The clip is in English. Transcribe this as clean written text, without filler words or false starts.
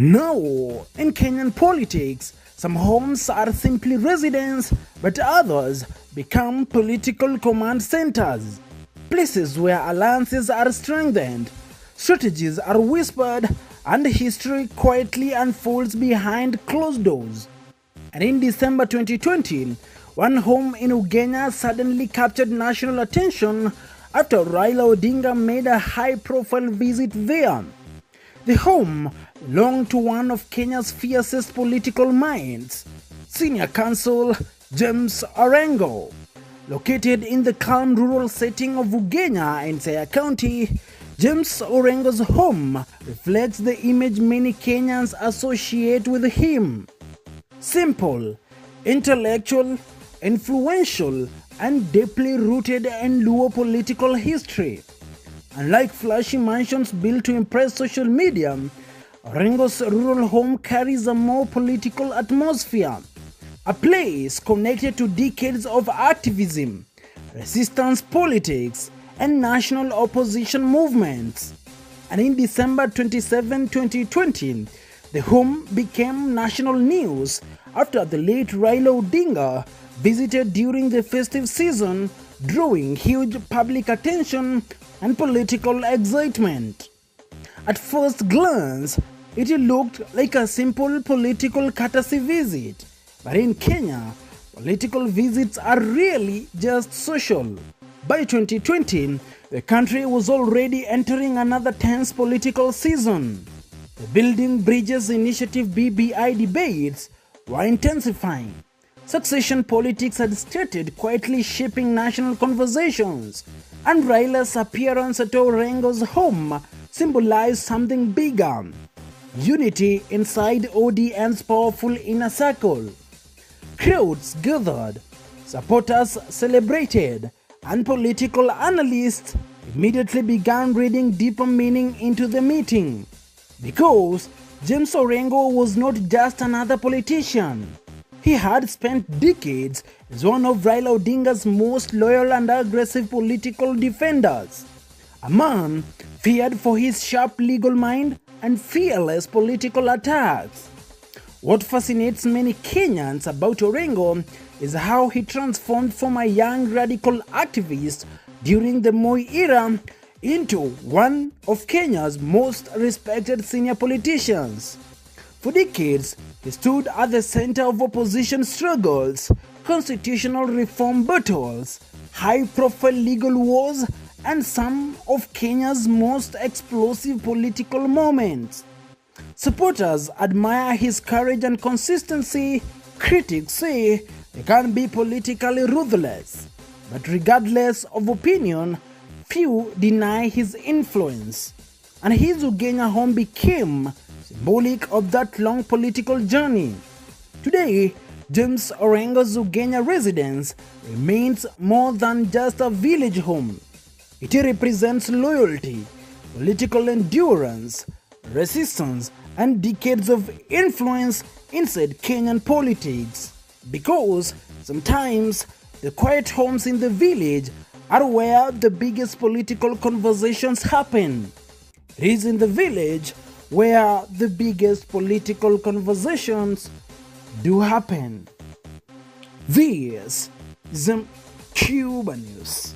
Now, in Kenyan politics, some homes are simply residence, but others become political command centers. Places where alliances are strengthened, strategies are whispered, and history quietly unfolds behind closed doors. And in December 2020, one home in Ugenya suddenly captured national attention after Raila Odinga made a high-profile visit there. The home belonged to one of Kenya's fiercest political minds, Senior Counsel James Orengo. Located in the calm rural setting of Ugenya in Siaya County, James Orengo's home reflects the image many Kenyans associate with him. Simple, intellectual, influential, and deeply rooted in Luo political history. Unlike flashy mansions built to impress social media, Orengo's rural home carries a more political atmosphere. A place connected to decades of activism, resistance politics, and national opposition movements. And in December 27, 2020, the home became national news after the late Raila Odinga visited during the festive season, drawing huge public attention and political excitement. At first glance, it looked like a simple political courtesy visit, but in Kenya, political visits are really just social. By 2020, the country was already entering another tense political season. The Building Bridges Initiative (BBI) debates were intensifying. Succession politics had started quietly shaping national conversations, and Raila's appearance at Orengo's home symbolized something bigger: unity inside ODM's powerful inner circle. Crowds gathered, supporters celebrated, and political analysts immediately began reading deeper meaning into the meeting. Because James Orengo was not just another politician. He had spent decades as one of Raila Odinga's most loyal and aggressive political defenders. A man feared for his sharp legal mind and fearless political attacks. What fascinates many Kenyans about Orengo is how he transformed from a young radical activist during the Moi era into one of Kenya's most respected senior politicians. For decades, he stood at the center of opposition struggles, constitutional reform battles, high-profile legal wars, and some of Kenya's most explosive political moments. Supporters admire his courage and consistency. Critics say he can be politically ruthless. But regardless of opinion, few deny his influence. And his Ugenya home became symbolic of that long political journey. Today, James Orengo's Ugenya residence remains more than just a village home. It represents loyalty, political endurance, resistance, and decades of influence inside Kenyan politics. Because sometimes the quiet homes in the village are where the biggest political conversations happen. It is in the village where the biggest political conversations do happen. This is Cuba News.